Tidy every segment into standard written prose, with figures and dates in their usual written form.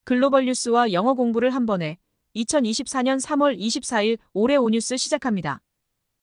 글로벌 뉴스와 영어 공부를 한 번에 2024년 3월 24일 올해 오뉴스 시작합니다.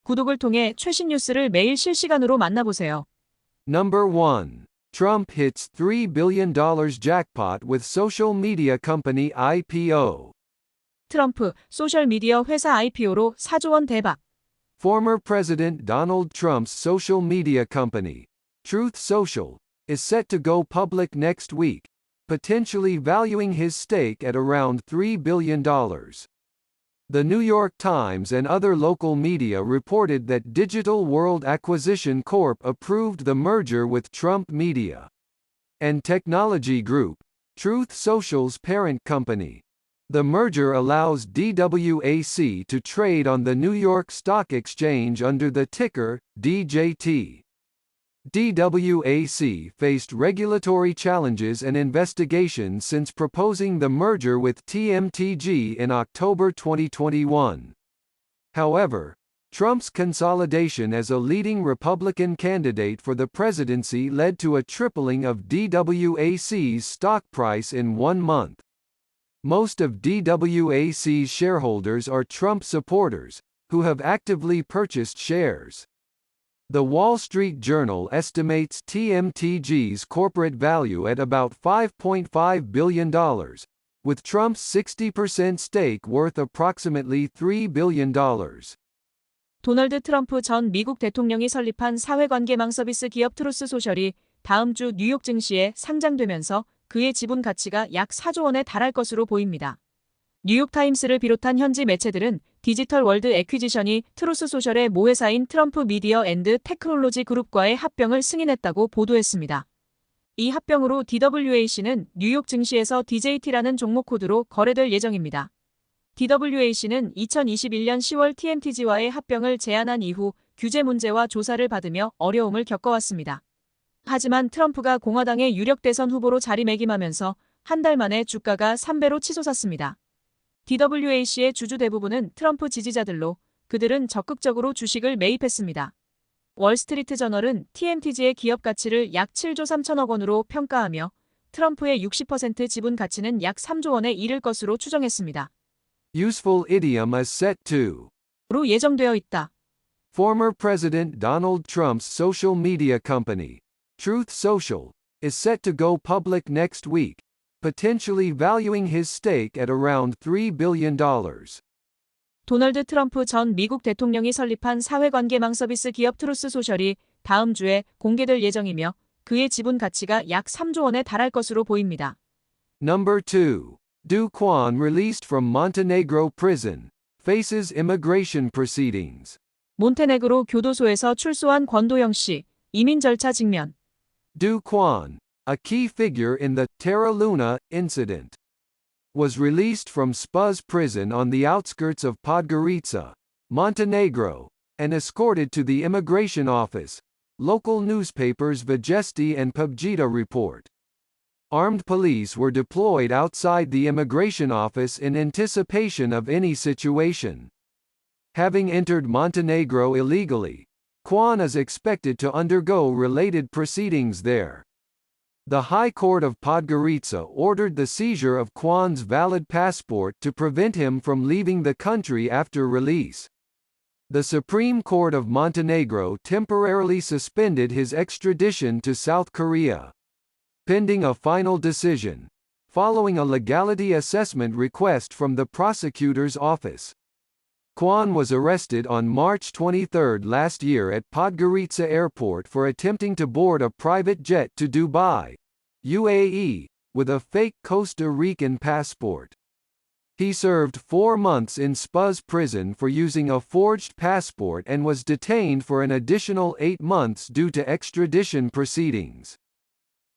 구독을 통해 최신 뉴스를 매일 실시간으로 만나보세요. Number 1. Trump hits $3 billion jackpot with social media company Ipo. 트럼프 소셜미디어 회사 Ipo로 4조 원 대박. Former President Donald Trump's social media company, Truth Social, is set to go public next week, potentially valuing his stake at around $3 billion. The New York Times and other local media reported that Digital World Acquisition Corp approved the merger with Trump Media and Technology Group, Truth Social's parent company. The merger allows DWAC to trade on the New York Stock Exchange under the ticker DJT. DWAC faced regulatory challenges and investigations since proposing the merger with TMTG in October 2021. However, Trump's consolidation as a leading Republican candidate for the presidency led to a tripling of DWAC's stock price in 1 month. Most of DWAC's shareholders are Trump supporters, who have actively purchased shares. The Wall Street Journal estimates TMTG's corporate value at about $5.5 billion, with Trump's 60% stake worth approximately $3 billion. 도널드 트럼프 전 미국 대통령이 설립한 사회관계망 서비스 기업 트루스 소셜이 다음 주 뉴욕 증시에 상장되면서 그의 지분 가치가 약 4조 원에 달할 것으로 보입니다. 뉴욕타임스를 비롯한 현지 매체들은 디지털 월드 애퀴지션이 트루스 소셜의 모회사인 트럼프 미디어 앤드 테크놀로지 그룹과의 합병을 승인했다고 보도했습니다. 이 합병으로 DWAC는 뉴욕 증시에서 DJT라는 종목 코드로 거래될 예정입니다. DWAC는 2021년 10월 TMTG와의 합병을 제안한 이후 규제 문제와 조사를 받으며 어려움을 겪어왔습니다. 하지만 트럼프가 공화당의 유력 대선 후보로 자리매김하면서 한 달 만에 주가가 3배로 치솟았습니다. DWAC의 주주 대부분은 트럼프 지지자들로 그들은 적극적으로 주식을 매입했습니다. 월스트리트 저널은 TMTG의 기업 가치를 약 7조 3천억 원으로 평가하며 트럼프의 60% 지분 가치는 약 3조 원에 이를 것으로 추정했습니다. Useful idiom is set to. 로 예정되어 있다. Former President Donald Trump's social media company, Truth Social, is set to go public next week, potentially valuing his stake at around $3 billion. 도널드 트럼프 전 미국 대통령이 설립한 사회관계망 서비스 기업 트루스 소셜이 다음 주에 공개될 예정이며 그의 지분 가치가 약 3조 원에 달할 것으로 보입니다. Number 2. Do Kwon released from Montenegro prison, faces immigration proceedings. 몬테네그로 교도소에서 출소한 권도형 씨, 이민 절차 직면. Do Kwon, a key figure in the Terra Luna incident, was released from Spuz prison on the outskirts of Podgorica, Montenegro, and escorted to the immigration office, local newspapers Vijesti and Pubgita report. Armed police were deployed outside the immigration office in anticipation of any situation. Having entered Montenegro illegally, Kwon is expected to undergo related proceedings there. The High Court of Podgorica ordered the seizure of Kwon's valid passport to prevent him from leaving the country after release. The Supreme Court of Montenegro temporarily suspended his extradition to South Korea, pending a final decision, following a legality assessment request from the prosecutor's office. Kwon was arrested on March 23 last year at Podgorica Airport for attempting to board a private jet to Dubai, UAE, with a fake Costa Rican passport. He served 4 months in Spuz prison for using a forged passport and was detained for an additional 8 months due to extradition proceedings.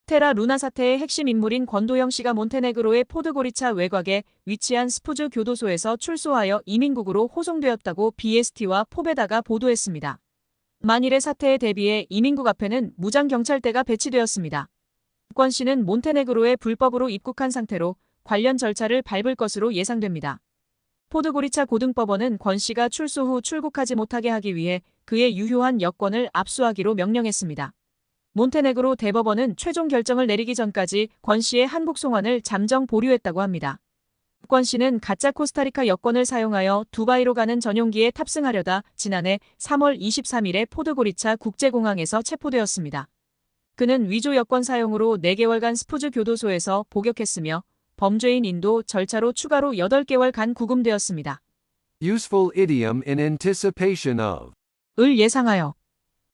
테라 루나 사태의 핵심 인물인 권도형 씨가 몬테네그로의 포드고리차 외곽에 위치한 스푸즈 교도소에서 출소하여 이민국으로 호송되었다고 BST와 포베다가 보도했습니다. 만일의 사태에 대비해 이민국 앞에는 무장 경찰대가 배치되었습니다. 권 씨는 몬테네그로에 불법으로 입국한 상태로 관련 절차를 밟을 것으로 예상됩니다. 포드고리차 고등법원은 권 씨가 출소 후 출국하지 못하게 하기 위해 그의 유효한 여권을 압수하기로 명령했습니다. 몬테네그로 대법원은 최종 결정을 내리기 전까지 권 씨의 한국 송환을 잠정 보류했다고 합니다. 권 씨는 가짜 코스타리카 여권을 사용하여 두바이로 가는 전용기에 탑승하려다 지난해 3월 23일에 포드고리차 국제공항에서 체포되었습니다. 그는 위조 여권 사용으로 4개월간 스푸즈 교도소에서 복역했으며 범죄인 인도 절차로 추가로 8개월간 구금되었습니다. Useful idiom in anticipation of. 을 예상하여.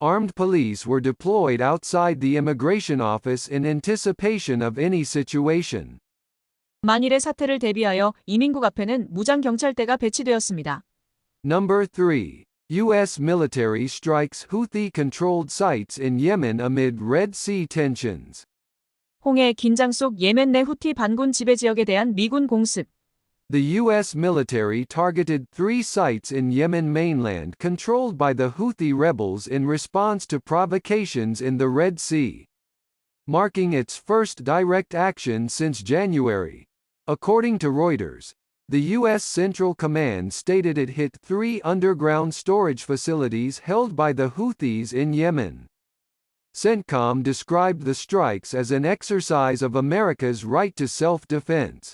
Armed police were deployed outside the immigration office in anticipation of any situation. 만일의 사태를 대비하여 이민국 앞에는 무장 경찰대가 배치되었습니다. Number 3. U.S. military strikes Houthi-controlled sites in Yemen amid Red Sea tensions. 홍해 긴장 속 예멘 내 후티 반군 지배 지역에 대한 미군 공습. The U.S. military targeted 3 sites in Yemen mainland controlled by the Houthi rebels in response to provocations in the Red Sea, marking its first direct action since January. According to Reuters, the U.S. Central Command stated it hit 3 underground storage facilities held by the Houthis in Yemen. CENTCOM described the strikes as an exercise of America's right to self-defense.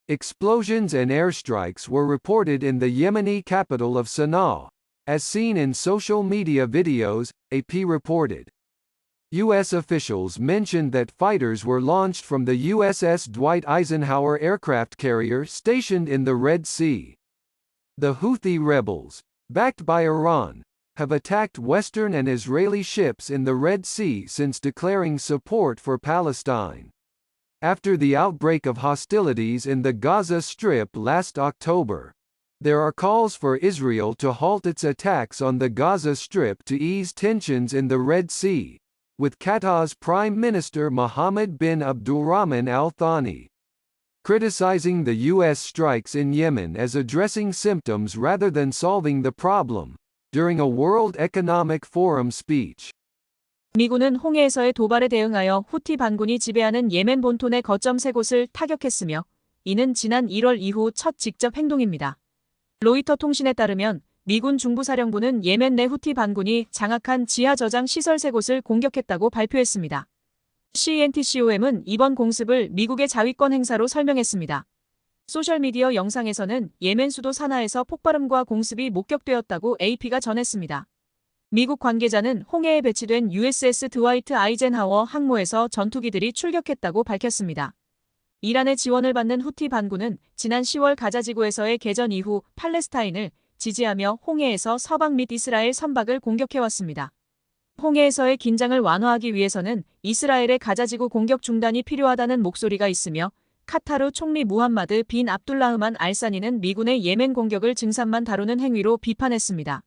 Explosions and airstrikes were reported in the Yemeni capital of Sana'a, as seen in social media videos, AP reported. U.S. officials mentioned that fighters were launched from the USS Dwight Eisenhower aircraft carrier stationed in the Red Sea. The Houthi rebels, backed by Iran, have attacked Western and Israeli ships in the Red Sea since declaring support for Palestine. After the outbreak of hostilities in the Gaza Strip last October, there are calls for Israel to halt its attacks on the Gaza Strip to ease tensions in the Red Sea, with Qatar's Prime Minister Mohammed bin Abdulrahman Al Thani criticizing the U.S. strikes in Yemen as addressing symptoms rather than solving the problem, during a World Economic Forum speech. 미군은 홍해에서의 도발에 대응하여 후티 반군이 지배하는 예멘 본토 내 거점 3곳을 타격했으며 이는 지난 1월 이후 첫 직접 행동입니다. 로이터 통신에 따르면 미군 중부사령부는 예멘 내 후티 반군이 장악한 지하 저장 시설 3곳을 공격했다고 발표했습니다. CENTCOM은 이번 공습을 미국의 자위권 행사로 설명했습니다. 소셜미디어 영상에서는 예멘 수도 사나에서 폭발음과 공습이 목격되었다고 AP가 전했습니다. 미국 관계자는 홍해에 배치된 USS 드와이트 아이젠하워 항모에서 전투기들이 출격했다고 밝혔습니다. 이란의 지원을 받는 후티 반군은 지난 10월 가자지구에서의 개전 이후 팔레스타인을 지지하며 홍해에서 서방 및 이스라엘 선박을 공격해왔습니다. 홍해에서의 긴장을 완화하기 위해서는 이스라엘의 가자지구 공격 중단이 필요하다는 목소리가 있으며 카타르 총리 무함마드 빈 압둘라흐만 알사니는 미군의 예멘 공격을 증산만 다루는 행위로 비판했습니다.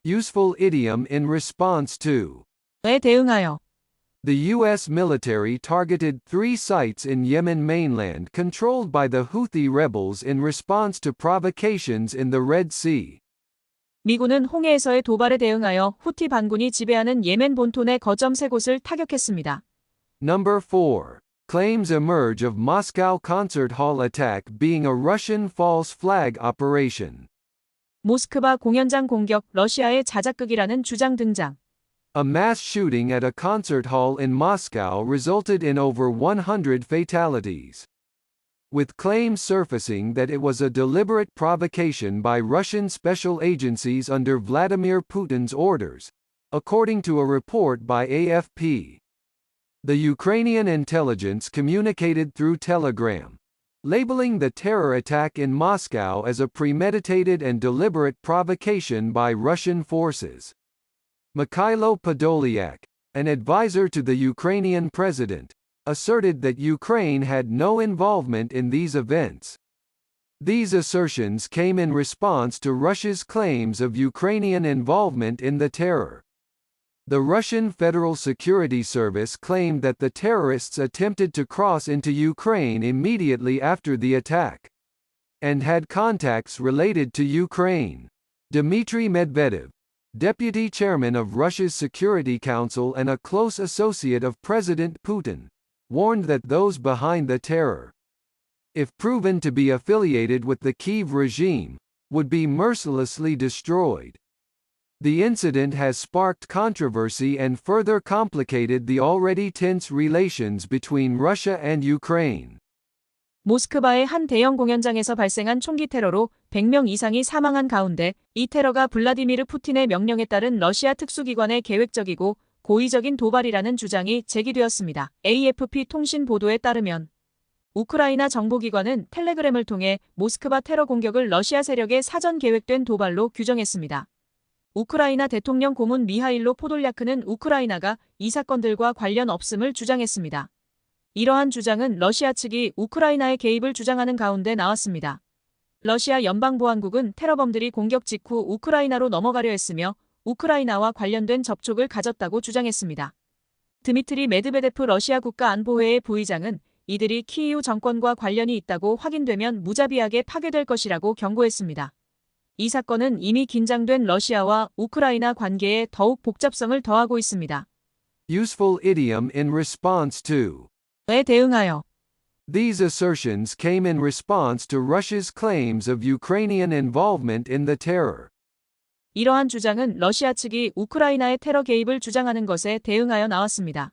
Useful idiom in response to. 에 대응하여. The U.S. military targeted 3 sites in Yemen mainland controlled by the Houthi rebels in response to provocations in the Red Sea. 미군은 홍해에서의 도발에 대응하여 후티 반군이 지배하는 예멘 본토 내 거점 3곳을 타격했습니다. Number 4. Claims emerge of Moscow concert hall attack being a Russian false flag operation. 모스크바 공연장 공격, 러시아의 자작극이라는 주장 등장. A mass shooting at a concert hall in Moscow resulted in over 100 fatalities, with claims surfacing that it was a deliberate provocation by Russian special agencies under Vladimir Putin's orders, according to a report by AFP. The Ukrainian intelligence communicated through Telegram, labeling the terror attack in Moscow as a premeditated and deliberate provocation by Russian forces. Mikhailo Podolyak, an advisor to the Ukrainian president, asserted that Ukraine had no involvement in these events. These assertions came in response to Russia's claims of Ukrainian involvement in the terror. The Russian Federal Security Service claimed that the terrorists attempted to cross into Ukraine immediately after the attack and had contacts related to Ukraine. Dmitry Medvedev, deputy chairman of Russia's Security Council and a close associate of President Putin, warned that those behind the terror, if proven to be affiliated with the Kyiv regime, would be mercilessly destroyed. The incident has sparked controversy and further complicated the already tense relations between Russia and Ukraine. 모스크바의 한 대형 공연장에서 발생한 총기 테러로 100명 이상이 사망한 가운데 이 테러가 블라디미르 푸틴의 명령에 따른 러시아 특수기관의 계획적이고 고의적인 도발이라는 주장이 제기되었습니다. AFP 통신 보도에 따르면 우크라이나 정보기관은 텔레그램을 통해 모스크바 테러 공격을 러시아 세력의 사전 계획된 도발로 규정했습니다. 우크라이나 대통령 고문 미하일로 포돌야크는 우크라이나가 이 사건들과 관련 없음을 주장했습니다. 이러한 주장은 러시아 측이 우크라이나의 개입을 주장하는 가운데 나왔습니다. 러시아 연방보안국은 테러범들이 공격 직후 우크라이나로 넘어가려 했으며 우크라이나와 관련된 접촉을 가졌다고 주장했습니다. 드미트리 메드베데프 러시아 국가안보회의 부의장은 이들이 키이우 정권과 관련이 있다고 확인되면 무자비하게 파괴될 것이라고 경고했습니다. 이 사건은 이미 긴장된 러시아와 우크라이나 관계에 더욱 복잡성을 더하고 있습니다. Useful idiom in response to. 에 대응하여. These assertions came in response to Russia's claims of Ukrainian involvement in the terror. 이러한 주장은 러시아 측이 우크라이나의 테러 개입을 주장하는 것에 대응하여 나왔습니다.